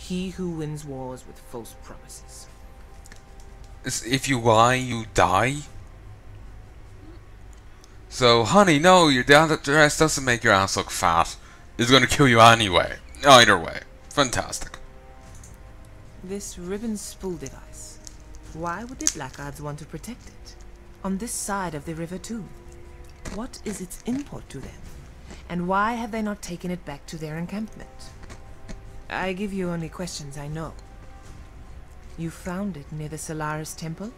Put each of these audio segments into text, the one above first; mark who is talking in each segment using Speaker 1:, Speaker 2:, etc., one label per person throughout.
Speaker 1: He who wins wars with false promises.
Speaker 2: If you lie, you die? So, honey, no, your dress doesn't make your ass look fat. It's gonna kill you anyway. Either way. Fantastic.
Speaker 1: This ribbon spool device. Why would the blackguards want to protect it? On this side of the river too. What is its import to them? And why have they not taken it back to their encampment? I give you only questions I know. You found it near the Solaris temple?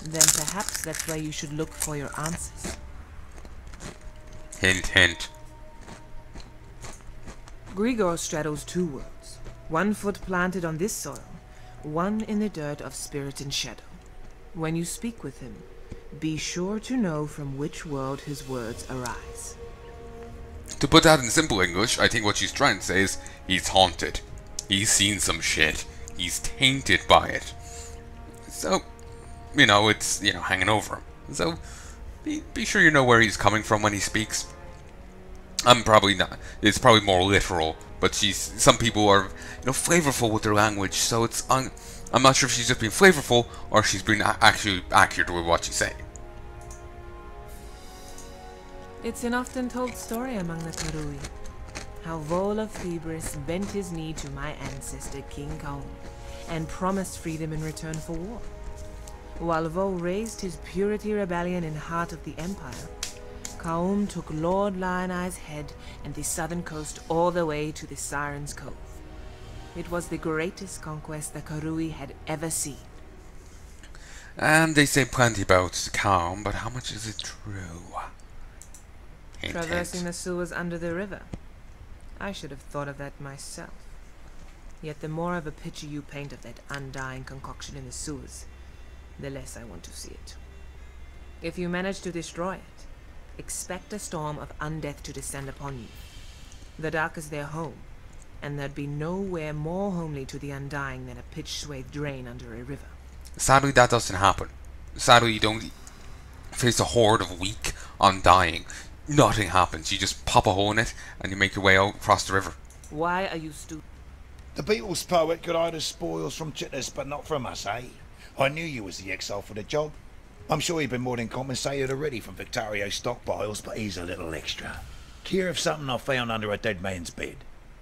Speaker 1: Then perhaps that's where you should look for your answers.
Speaker 2: Hint, hint.
Speaker 1: Grigor straddles two worlds. One foot planted on this soil, one in the dirt of spirit and shadow. When you speak with him, be sure to know from which world his words arise.
Speaker 2: To put that in simple English, I think what she's trying to say is he's haunted. He's seen some shit. He's tainted by it. So, it's, hanging over him. So, be sure you know where he's coming from when he speaks. I'm probably not. It's probably more literal, but some people are, flavorful with their language, so I'm not sure if she's just being flavorful or she's being actually accurate with what she's saying.
Speaker 1: It's an often told story among the Karui, how Vol of Thebris bent his knee to my ancestor King Kaum, and promised freedom in return for war. While Vol raised his purity rebellion in heart of the Empire, Kaum took Lord Lioneye's head and the southern coast all the way to the Siren's Cove. It was the greatest conquest the Karui had ever seen.
Speaker 2: And they say plenty about Kaum, but how much is it true? Hint,
Speaker 1: Traversing
Speaker 2: hint.
Speaker 1: the sewers under the river. I should have thought of that myself. Yet the more of a picture you paint of that undying concoction in the sewers, the less I want to see it. If you manage to destroy it, expect a storm of undeath to descend upon you. The dark is their home, and there'd be nowhere more homely to the undying than a pitch-swathed drain under a river.
Speaker 2: Sadly, that doesn't happen. Sadly, you don't face a horde of weak undying. Nothing happens. You just pop a hole in it, and you make your way out across the river.
Speaker 1: Why are you stupid?
Speaker 3: The Beatles poet could hide us spoils from chitters, but not from us, eh? I knew you was the Exile for the job. I'm sure you've been more than compensated already from Victario's stockpiles, but here's a little extra. Care of something I found under a dead man's bed.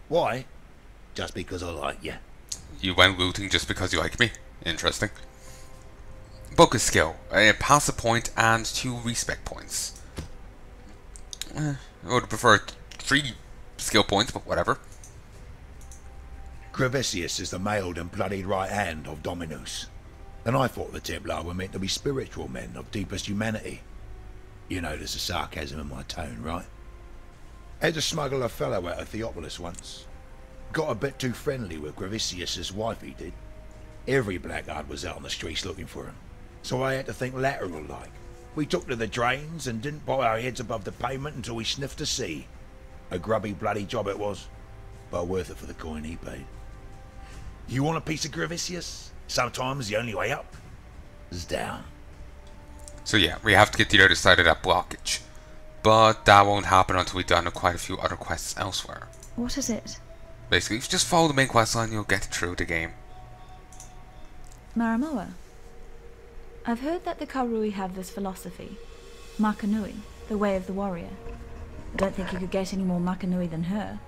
Speaker 3: Why? Just because I like you.
Speaker 2: You went looting just because you like me. Interesting. Book of skill. A passive point and 2 respect points. I would prefer 3 skill points, but whatever.
Speaker 3: Gravesius is the mailed and bloodied right hand of Dominus. And I thought the Templar were meant to be spiritual men of deepest humanity. You notice the sarcasm in my tone, right? Had to smuggle a fellow out of Theopolis once. Got a bit too friendly with Gravesius's wife, he did. Every blackguard was out on the streets looking for him. So I had to think lateral like. We took to the drains and didn't put our heads above the pavement until we sniffed the sea. A grubby bloody job it was, but worth it for the coin he paid. You want a piece of Gravesius? Sometimes the only way up is down.
Speaker 2: So yeah, we have to get to the other side of that blockage. But that won't happen until we've done quite a few other quests elsewhere.
Speaker 4: What is it?
Speaker 2: Basically, if you just follow the main quest line, you'll get through the game.
Speaker 4: Maramoa. I've heard that the Karui have this philosophy, Makanui, the way of the warrior. I don't think you could get any more Makanui than her.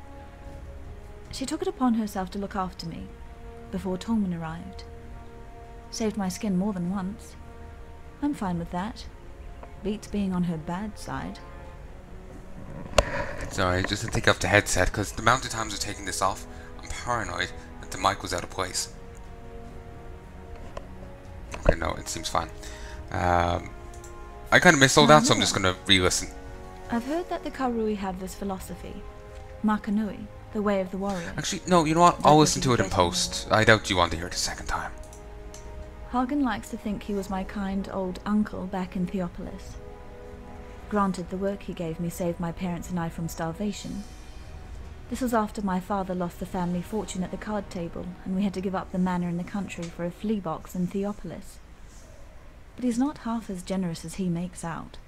Speaker 4: She took it upon herself to look after me, before Tolman arrived. Saved my skin more than once. I'm fine with that. Beats being on her bad side.
Speaker 2: Sorry, just to take off the headset, because the amount of times I've taken this off, I'm paranoid that the mic was out of place. Okay, no, it seems fine. I kind of missed all that, so I'm just going to re-listen.
Speaker 4: I've heard that the Karui have this philosophy, Makanui, the way of the warrior.
Speaker 2: Actually, no, you know what? I'll listen to it in post. I doubt you want to hear it a second time.
Speaker 4: Hagen likes to think he was my kind old uncle back in Theopolis. Granted, the work he gave me saved my parents and I from starvation. This was after my father lost the family fortune at the card table, and we had to give up the manor in the country for a flea box in Theopolis. But he's not half as generous as he makes out.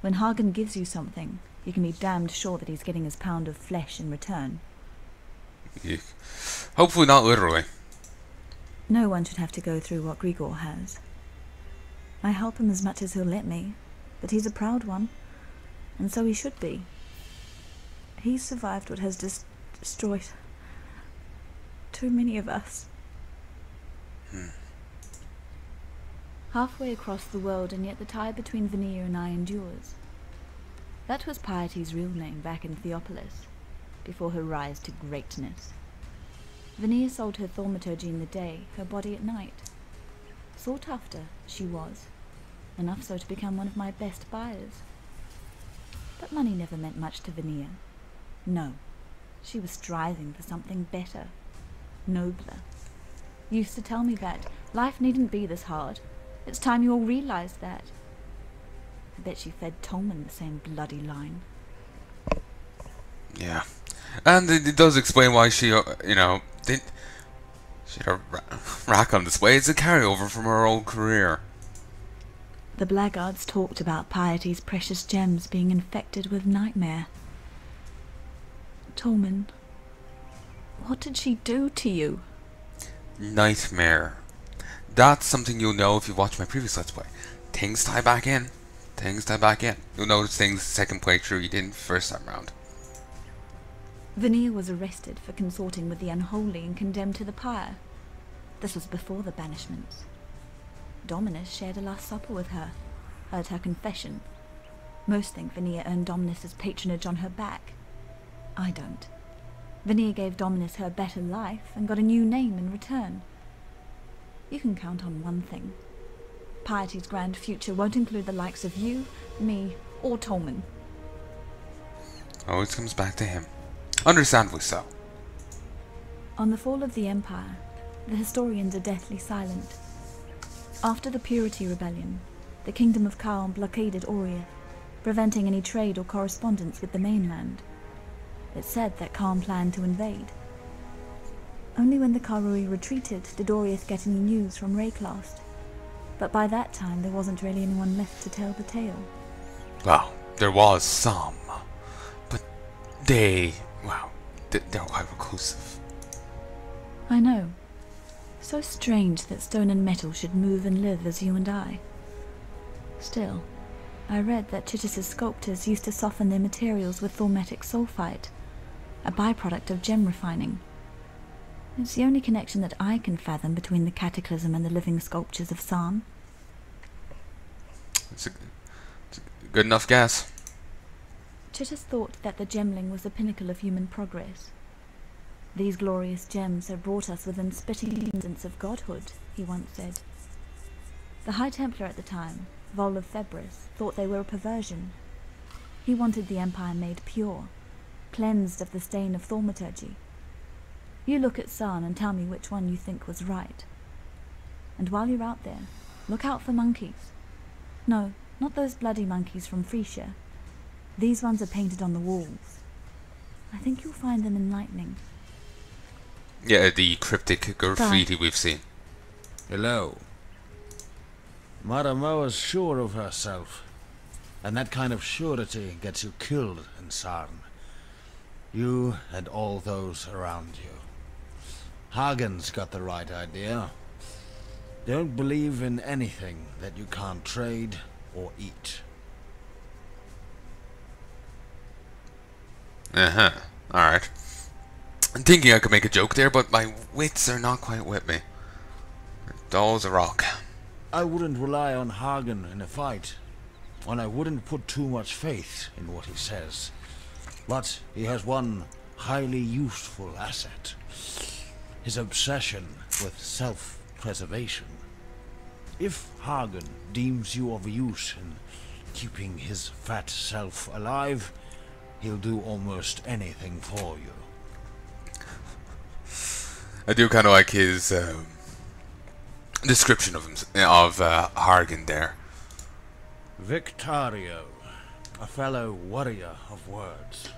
Speaker 4: When Hagen gives you something, you can be damned sure that he's getting his pound of flesh in return.
Speaker 2: Eek. Hopefully not literally.
Speaker 4: No one should have to go through what Grigor has. I help him as much as he'll let me, but he's a proud one, and so he should be. He's survived what has destroyed too many of us. Halfway across the world, and yet the tie between Vanilla and I endures. That was Piety's real name back in Theopolis, before her rise to greatness. Vanilla sold her thaumaturgy in the day, her body at night. Sought after, she was, enough so to become one of my best buyers. But money never meant much to Vanilla. No, she was striving for something better, nobler. Used to tell me that life needn't be this hard. It's time you all realized that. I bet she fed Tolman the same bloody line.
Speaker 2: Yeah. And it does explain why she, you know, she had a rack on display. It's a carryover from her old career.
Speaker 4: The blackguards talked about Piety's precious gems being infected with nightmare. Tolman, what did she do to you?
Speaker 2: Nightmare. That's something you'll know if you watch my previous Let's Play. Things tie back in. Things tie back in. You'll notice things second playthrough you didn't first time round.
Speaker 4: Vanilla was arrested for consorting with the unholy and condemned to the pyre. This was before the banishments. Dominus shared a last supper with her, heard her confession. Most think Vanilla earned Dominus's patronage on her back. I don't. Vanilla gave Dominus her better life and got a new name in return. You can count on one thing. Piety's grand future won't include the likes of you, me, or Tolman.
Speaker 2: Always comes back to him. Understandably so.
Speaker 4: On the fall of the Empire, the historians are deathly silent. After the Purity Rebellion, the Kingdom of Kaon blockaded Oriath, preventing any trade or correspondence with the mainland. It's said that Kaon planned to invade. Only when the Karui retreated did Oriath get any news from Rayclast. But by that time there wasn't really anyone left to tell the tale.
Speaker 2: Well, there was some. But they were quite reclusive.
Speaker 4: I know. So strange that stone and metal should move and live as you and I. Still, I read that Chitis's sculptors used to soften their materials with thaumatic sulfite, a byproduct of gem refining. It's the only connection that I can fathom between the Cataclysm and the living sculptures of San.
Speaker 2: It's a good enough guess.
Speaker 4: Chitis thought that the gemling was the pinnacle of human progress. These glorious gems have brought us within spitting distance of godhood, he once said. The High Templar at the time, Vol of Febris, thought they were a perversion. He wanted the Empire made pure, cleansed of the stain of thaumaturgy. You look at San and tell me which one you think was right. And while you're out there, look out for monkeys. No, not those bloody monkeys from Frisia. These ones are painted on the walls. I think you'll find them enlightening.
Speaker 2: Yeah, the cryptic graffiti we've seen.
Speaker 5: Hello. Maramoa's sure of herself. And that kind of surety gets you killed in Sarn. You and all those around you. Hagen's got the right idea. Don't believe in anything that you can't trade or eat.
Speaker 2: Uh-huh. Alright. I'm thinking I could make a joke there, but my wits are not quite with me. Dull as a rock.
Speaker 5: I wouldn't rely on Hagen in a fight, and I wouldn't put too much faith in what he says. But he has one highly useful asset. His obsession with self-preservation. If Hagen deems you of use in keeping his fat self alive, he'll do almost anything for you.
Speaker 2: I do kind of like his description of Hagen there.
Speaker 5: Victario, a fellow warrior of words.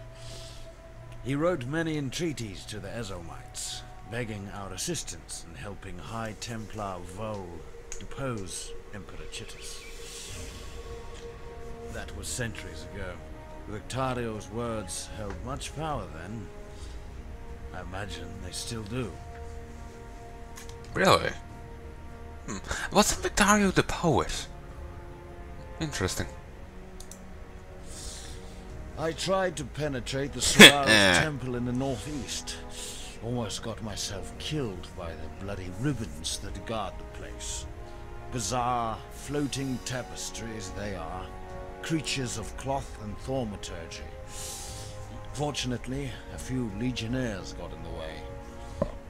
Speaker 5: He wrote many entreaties to the Ezomites, begging our assistance in helping High Templar Vol depose Emperor Chitis. That was centuries ago. Victario's words held much power then. I imagine they still do.
Speaker 2: Really? What's Victorio the poet? Interesting.
Speaker 5: I tried to penetrate the Solaris temple in the northeast. Almost got myself killed by the bloody ribbons that guard the place. Bizarre, floating tapestries they are. Creatures of cloth and thaumaturgy. Fortunately, a few legionnaires got in the way.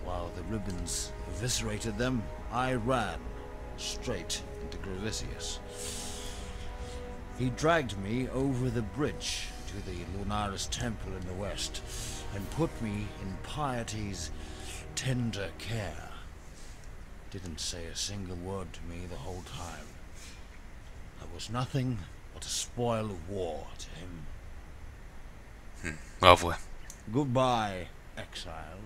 Speaker 5: While the ribbons eviscerated them, I ran straight into Gravisius. He dragged me over the bridge to the Lunaris temple in the west and put me in Piety's tender care. Didn't say a single word to me the whole time. I was nothing but a spoil of war to him.
Speaker 2: Lovely.
Speaker 5: Goodbye, Exile.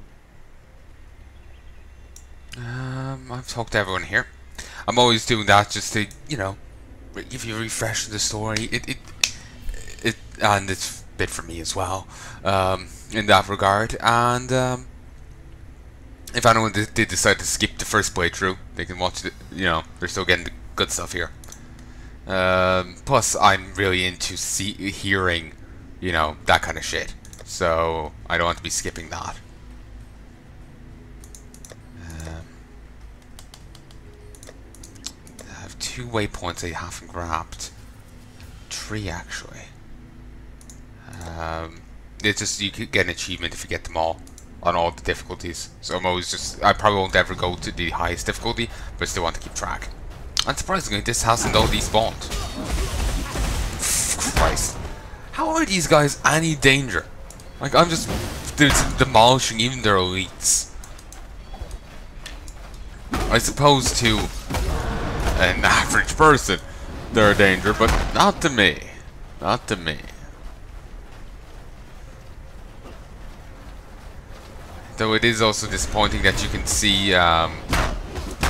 Speaker 2: I've talked to everyone here. I'm always doing that just to, you know, give you a refresh of the story. And it's a bit for me as well, in that regard. And if anyone did decide to skip the first playthrough, they can watch it. You know, they're still getting the good stuff here. Plus, I'm really into hearing, you know, that kind of shit. So I don't want to be skipping that. I have 2 waypoints I haven't grabbed. 3 actually. It's just you could get an achievement if you get them all on all the difficulties. So I'm always just I probably won't ever go to the highest difficulty, but still want to keep track. Unsurprisingly, this hasn't all despawned. Christ. How are these guys any danger? Like, I'm just demolishing even their elites. I suppose to an average person they're a danger, but not to me. Not to me. Though it is also disappointing that you can see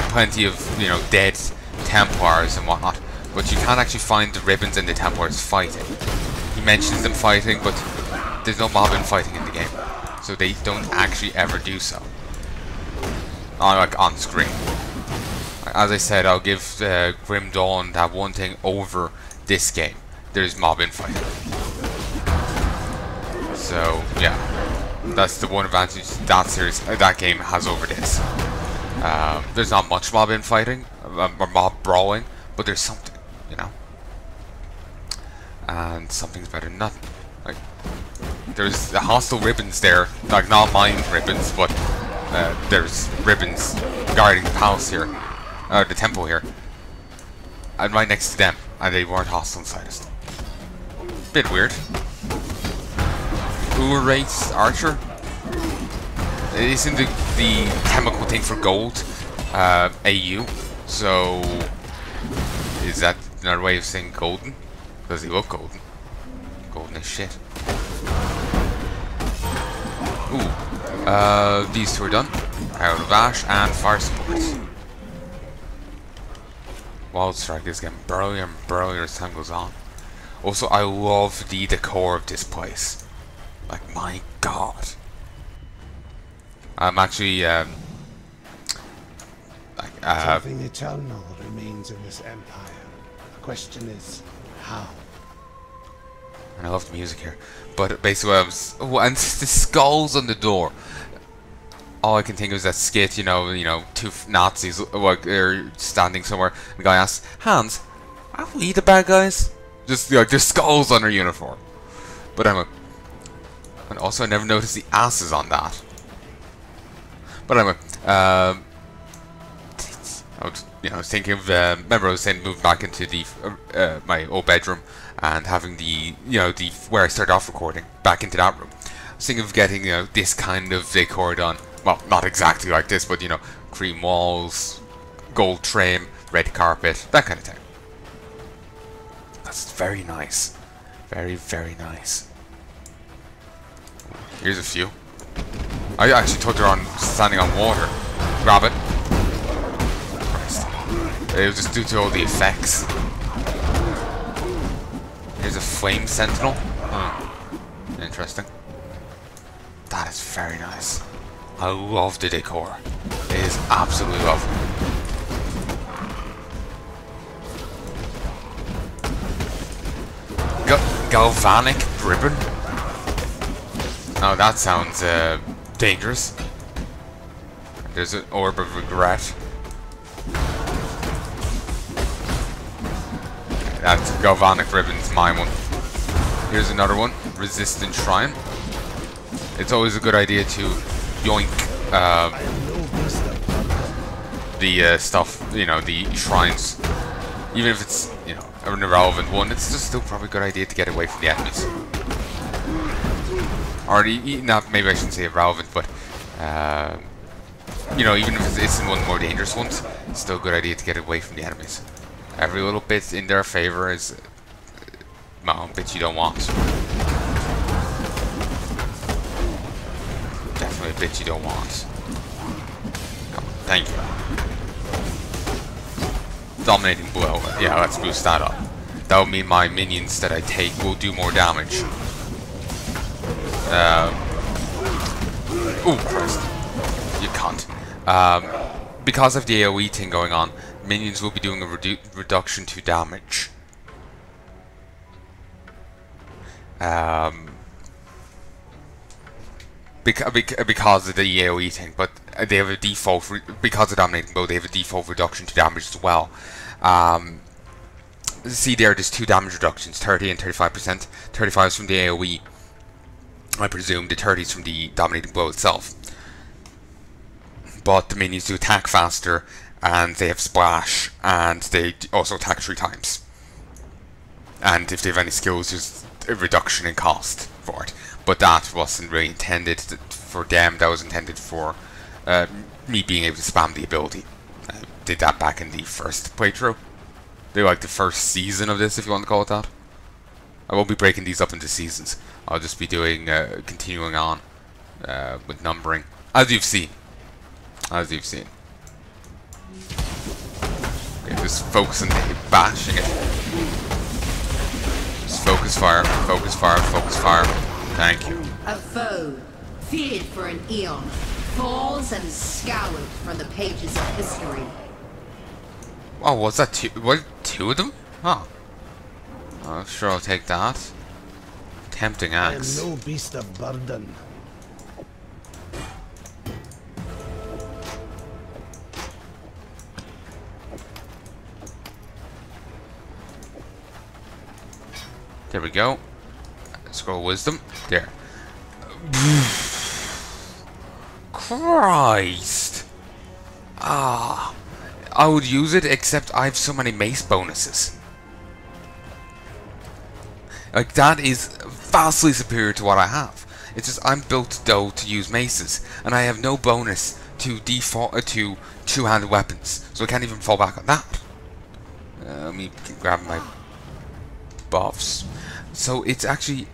Speaker 2: plenty of, you know, dead Templars and whatnot, but you can't actually find the ribbons and the Templars fighting. He mentions them fighting, but there's no mob fighting in the game, so they don't actually ever do so. Like on screen. As I said, I'll give Grim Dawn that one thing over this game. There's mob infighting. So yeah, that's the one advantage that game has over this. There's not much mob infighting or mob brawling, but there's something, you know. And something's better than nothing. Like, there's the hostile ribbons there, like not mine ribbons, but there's ribbons guarding the palace here, the temple here, and right next to them, and they weren't hostile inside us. Bit weird. Uber race archer. Isn't the chemical thing for gold AU? So is that another way of saying golden? Does he look golden? Golden as shit. Ooh. These 2 are done. Power of Ash and Fire Support. Wild Strike is getting burlier and burlier as time goes on. Also, I love the decor of this place. Like, my god. I'm actually,
Speaker 6: something eternal remains in this empire. The question is, how?
Speaker 2: And I love the music here. But basically, I was... Oh, and the skulls on the door. All I can think of is that skit, you know, 2 Nazis are standing somewhere. The guy asks, Hans, are we the bad guys? Just, like, there's skulls on their uniform. But I'm a... And also, I never noticed the asses on that. But anyway, I was thinking of, remember I was saying moving back into the my old bedroom and having the, where I started off recording, back into that room. I was thinking of getting, this kind of decor done. Well, not exactly like this, but, cream walls, gold trim, red carpet, that kind of thing. That's very nice. Very, very nice. Here's a few. I actually thought they were standing on water. Grab it. Christ. It was just due to all the effects. Here's a flame sentinel. Interesting. That is very nice. I love the decor. It is absolutely lovely. Galvanic ribbon? Oh, that sounds dangerous. There's an orb of regret. That's galvanic ribbon's my one. Here's another one, resistant shrine. It's always a good idea to yoink the stuff, you know, the shrines. Even if it's, you know, an irrelevant one, it's just still probably a good idea to get away from the enemies. Or not, maybe I shouldn't say irrelevant, but you know, even if it's in one of the more dangerous ones, it's still a good idea to get away from the enemies. Every little bit in their favor is a bit you don't want. Definitely a bit you don't want. Come on, thank you. Dominating blow. Yeah, let's boost that up. That will mean my minions that I take will do more damage. Oh Christ. You can't. Because of the AoE thing going on, minions will be doing a reduction to damage. Because of the AoE thing, but they have a default, because of dominating blow, they have a default reduction to damage as well. See there's 2 damage reductions, 30 and 35%. 35 is from the AoE. I presume the 30 is from the dominating blow itself. But the minions do attack faster, and they have splash, and they also attack 3 times. And if they have any skills, there's a reduction in cost for it. But that wasn't really intended for them, that was intended for me being able to spam the ability. I did that back in the first playthrough. They like the first season of this, if you want to call it that. I won't be breaking these up into seasons. I'll just be doing, continuing on with numbering, as you've seen. As you've seen. Okay, just focus on bashing it. Just focus fire, focus fire, focus fire. Thank you.
Speaker 7: A foe, feared for an eon, falls and scoured from the pages of history.
Speaker 2: Oh, was that 2? What, 2 of them? Huh. Oh, sure, I'll take that. Tempting axe.
Speaker 6: I am no beast of burden.
Speaker 2: There we go. Scroll wisdom. There. Christ. Ah. I would use it, except I have so many mace bonuses. Like, that is vastly superior to what I have. It's just I'm built, though, to use maces, and I have no bonus to default to two-handed weapons, so I can't even fall back on that. Let me grab my buffs. So it's actually,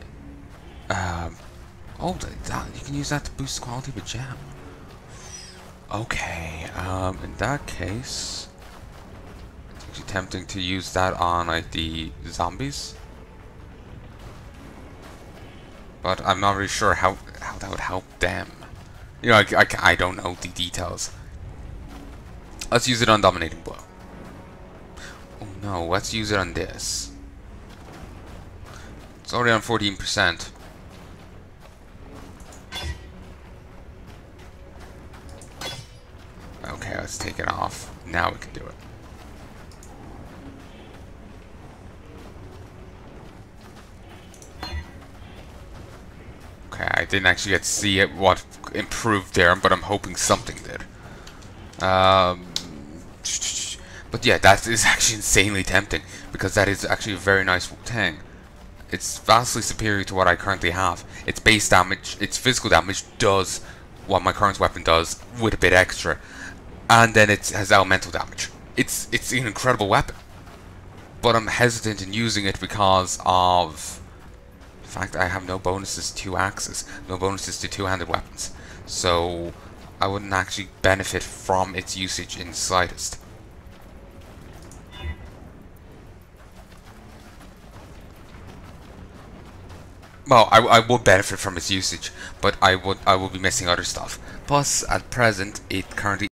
Speaker 2: oh, that, you can use that to boost the quality of a gem. Okay, in that case, it's actually tempting to use that on like the zombies, but I'm not really sure how that would help them. You know, I don't know the details. Let's use it on dominating blow. Oh no, let's use it on this. It's already on 14%. Okay, let's take it off. Now we can do it. Okay, I didn't actually get to see it, what improved there, but I'm hoping something did. But yeah, that is actually insanely tempting, because that is actually a very nice thing. It's vastly superior to what I currently have. Its base damage, its physical damage does what my current weapon does, with a bit extra. And then it has elemental damage. It's an incredible weapon. But I'm hesitant in using it because of the fact I have no bonuses to axes, no bonuses to two-handed weapons. So I wouldn't actually benefit from its usage in the slightest. well, I would benefit from its usage, but I will be missing other stuff. Plus, at present, it currently